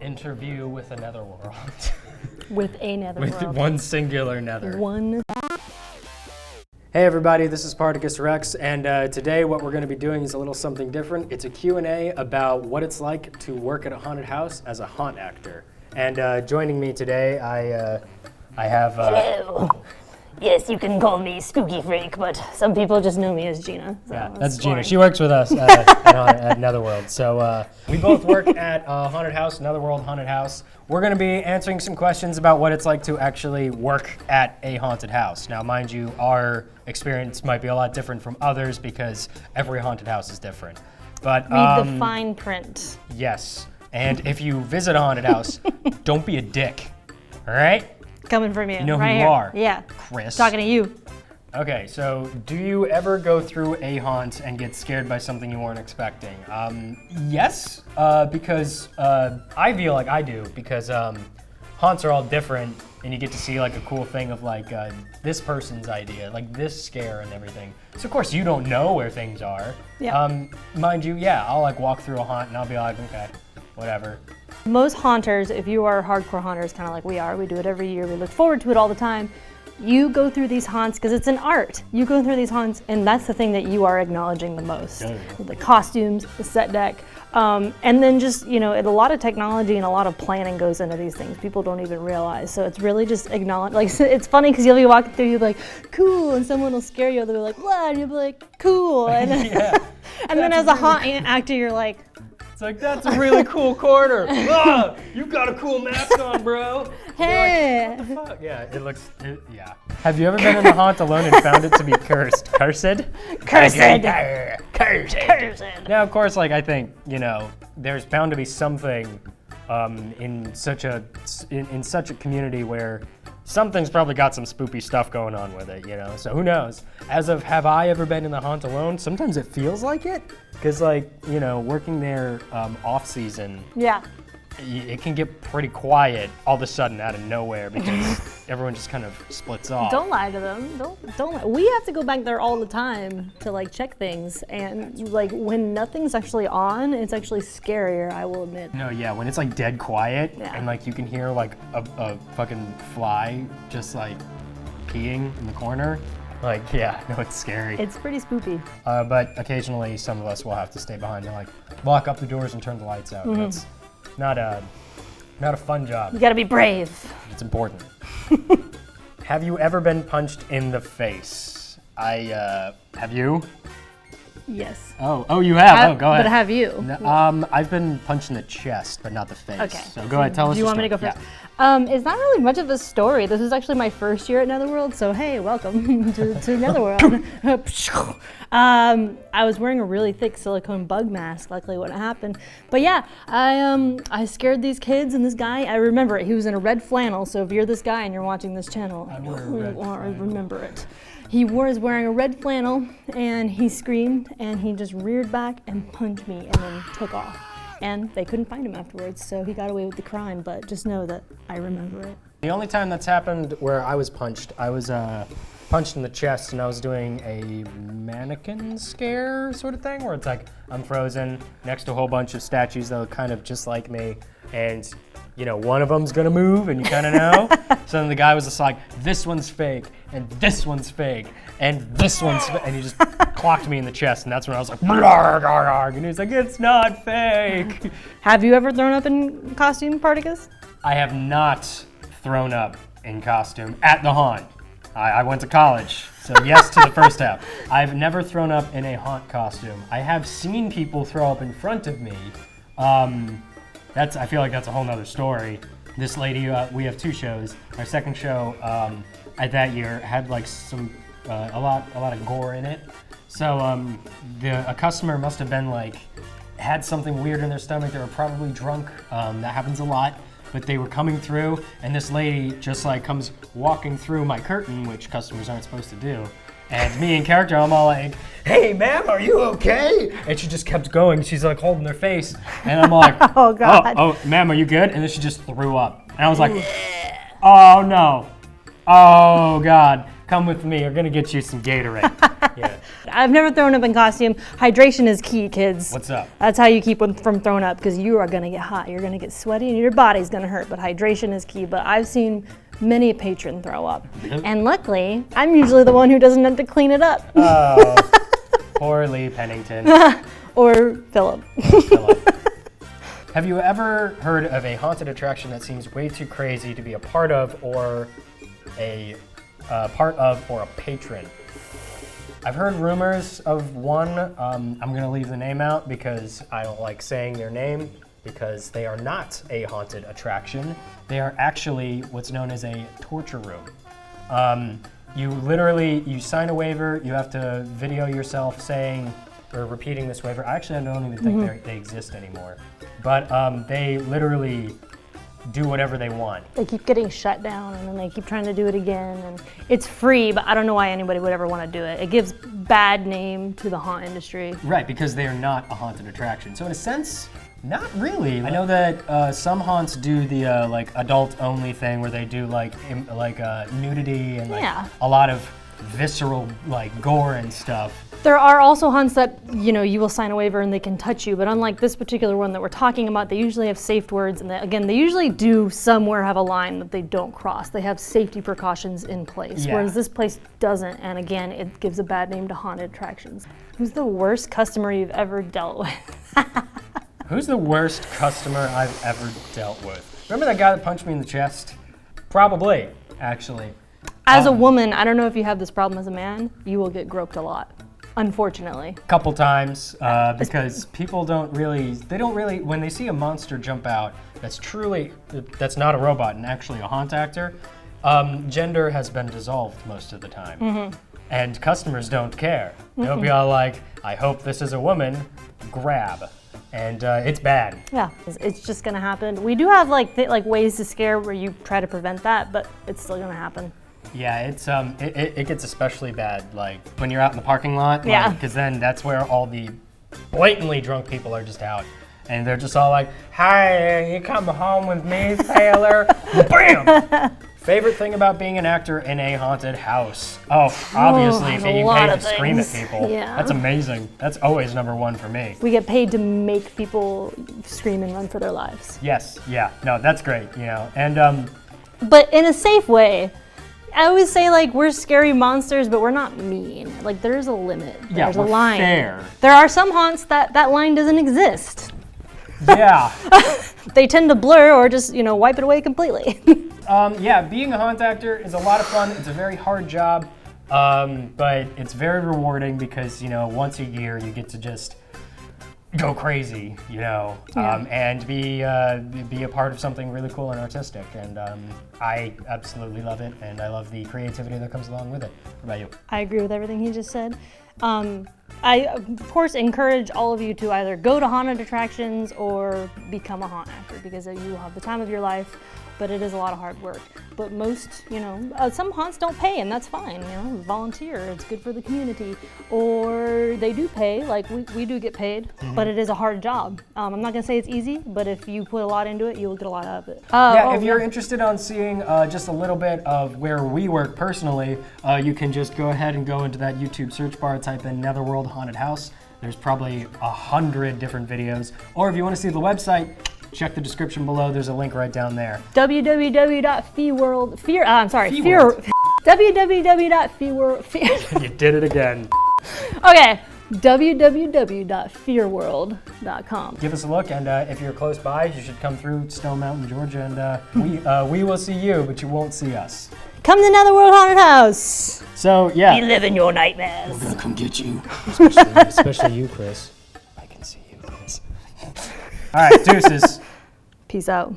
interview with a Netherworld. With a Netherworld. With one singular Nether. One. Hey everybody, this is Particus Rex, and today what we're going to be doing is a little something different. It's a Q&A about what it's like to work at a haunted house as a haunt actor. And joining me today, I have... Hello. Yes, you can call me Spookyfreak, but some people just know me as Gina. So yeah, that's Gina. She works with us at Netherworld. So we both work at a haunted house, Netherworld Haunted House. We're going to be answering some questions about what it's like to actually work at a haunted house. Now, mind you, our experience might be a lot different from others because every haunted house is different. But read the fine print. Yes, and if you visit a haunted house, don't be a dick. All right? Coming from you. You know right who you here. are. Yeah. Chris. Talking to you. Okay, so do you ever go through a haunt and get scared by something you weren't expecting? Yes, because I feel like I do, because haunts are all different, and you get to see like a cool thing of like this person's idea, like this scare and everything. So of course you don't know where things are. Yeah. Mind you, yeah, I'll like walk through a haunt and I'll be like, okay, whatever. Most haunters, if you are hardcore haunters, kind of like we are, we do it every year, we look forward to it all the time. You go through these haunts because it's an art. You go through these haunts, and that's the thing that you are acknowledging the most. Yeah. The costumes, the set deck, and then just, you know, a lot of technology and a lot of planning goes into these things. People don't even realize. So it's really just acknowledge. Like, it's funny because you'll be walking through, you'll be like, cool, and someone will scare you, they'll be like, what? And you'll be like, cool. And then, Yeah. and then as a haunt actor, you're like, It's like, that's a really cool corner. Ah, you got a cool mask on, bro. hey. Like, what the fuck? Yeah, yeah. Have you ever been in a haunt alone and found it to be cursed? Cursed? Cursed. Cursed. Now, of course, like I think, you know, there's bound to be something in such a community where something's probably got some spoopy stuff going on with it, you know? So who knows? As of, have I ever been in the haunt alone? Sometimes it feels like it. Because, like, you know, working there off season, Yeah. it can get pretty quiet all of a sudden out of nowhere because everyone just kind of splits off. Don't lie to them. Don't lie. We have to go back there all the time to like check things, and like when nothing's actually on, it's actually scarier, I will admit. No, yeah, when it's like dead quiet Yeah. and like you can hear like a fucking fly just like peeing in the corner. Like, yeah, no, it's scary. It's pretty spoopy. But occasionally some of us will have to stay behind and like lock up the doors and turn the lights out. That's not a fun job. You gotta be brave. It's important. Have you ever been punched in the face? Have you? Yes. Oh, you have. Go ahead. But have you? No, I've been punched in the chest, but not the face. Okay. So go ahead, tell us. Do you want me to go first? It's not really much of a story. This is actually my first year at Netherworld, so hey, welcome to Netherworld. I was wearing a really thick silicone bug mask, luckily when it happened. But yeah, I scared these kids, and this guy, I remember it. He was in a red flannel, so if you're this guy and you're watching this channel, I remember it. He was wearing a red flannel, and he screamed, and he just reared back and punched me, and then took off. And they couldn't find him afterwards, so he got away with the crime, but just know that I remember it. The only time that's happened where I was punched in the chest, and I was doing a mannequin scare sort of thing, where it's like I'm frozen next to a whole bunch of statues that look kind of just like me, and you know, one of them's gonna move, and you kind of know. So then the guy was just like, this one's fake, and this one's fake, and this one's fake, and he just clocked me in the chest, and that's when I was like, and he was like, it's not fake. Have you ever thrown up in costume, Particus? I have not thrown up in costume at the haunt. I went to college, so yes to the first half. I've never thrown up in a haunt costume. I have seen people throw up in front of me. I feel like that's a whole nother story. This lady, we have two shows. Our second show at that year had like a lot of gore in it. So a customer must have been like, had something weird in their stomach. They were probably drunk. That happens a lot. But they were coming through, and this lady just like comes walking through my curtain, which customers aren't supposed to do. And me in character, I'm all like, hey ma'am, are you okay? And she just kept going. She's like holding her face. And I'm like, oh God. Oh, ma'am, are you good? And then she just threw up. And I was like, oh no. Oh God. come with me. We're gonna get you some Gatorade. Yeah. I've never thrown up in costume. Hydration is key, kids. What's up? That's how you keep them from throwing up, because you are gonna get hot. You're gonna get sweaty and your body's gonna hurt, but hydration is key. But I've seen many a patron throw up. And luckily, I'm usually the one who doesn't have to clean it up. Oh, poor Lee Pennington. Or Philip. Have you ever heard of a haunted attraction that seems way too crazy to be a part of or a patron? I've heard rumors of one. I'm going to leave the name out because I don't like saying their name, because they are not a haunted attraction. They are actually what's known as a torture room. You sign a waiver, you have to video yourself saying or repeating this waiver. I actually don't even think they exist anymore. But they literally do whatever they want. They keep getting shut down and then they keep trying to do it again. And it's free, but I don't know why anybody would ever want to do it. It gives bad name to the haunt industry. Right, because they are not a haunted attraction. So in a sense, not really. I know that some haunts do the like adult only thing where they do like nudity and like a lot of visceral like gore and stuff. There are also haunts that, you will sign a waiver and they can touch you, but unlike this particular one that we're talking about, they usually have safe words, and they usually do somewhere have a line that they don't cross. They have safety precautions in place, whereas this place doesn't, and again, it gives a bad name to haunted attractions. Who's the worst customer you've ever dealt with? Who's the worst customer I've ever dealt with? Remember that guy that punched me in the chest? Probably, actually. As a woman, I don't know if you have this problem as a man, you will get groped a lot. Unfortunately. Couple times, because people don't really, when they see a monster jump out that's not a robot and actually a haunt actor, gender has been dissolved most of the time. And customers don't care. They'll be all like, I hope this is a woman, grab. And it's bad. Yeah, it's just gonna happen. We do have like ways to scare where you try to prevent that, but it's still gonna happen. Yeah, it gets especially bad like when you're out in the parking lot. Yeah. Because then that's where all the blatantly drunk people are just out, and they're just all like, "Hi, you come home with me, sailor?" Bam. Favorite thing about being an actor in a haunted house? Oh, obviously being paid to scream at people. Yeah. That's amazing. That's always number one for me. We get paid to make people scream and run for their lives. Yes. Yeah. No, that's great. And but in a safe way. I always say like we're scary monsters, but we're not mean. Like there's a limit. There's a line. Fair. There are some haunts that line doesn't exist. Yeah. They tend to blur or just wipe it away completely. Yeah, being a haunt actor is a lot of fun. It's a very hard job, but it's very rewarding because once a year you get to just go crazy, and be a part of something really cool and artistic. And I absolutely love it, and I love the creativity that comes along with it. What about you? I agree with everything he just said. I, of course, encourage all of you to either go to haunted attractions or become a haunt actor, because you will have the time of your life, but it is a lot of hard work. But most, some haunts don't pay, and that's fine, volunteer, it's good for the community. Or they do pay, like we do get paid, but it is a hard job. I'm not gonna say it's easy, but if you put a lot into it, you'll get a lot out of it. If you're interested on seeing just a little bit of where we work personally, you can just go ahead and go into that YouTube search bar, type in Netherworld Haunted House. There's probably 100 different videos. Or if you want to see the website, check the description below. There's a link right down there. www.fearworld. You did it again. Okay. www.fearworld.com. Give us a look, and if you're close by, you should come through Stone Mountain, Georgia, and we will see you, but you won't see us. Come to Netherworld Haunted House. So, yeah. We live in your nightmares. We're gonna come get you. Especially you, Chris. I can see you, Chris. All right, deuces. Peace out.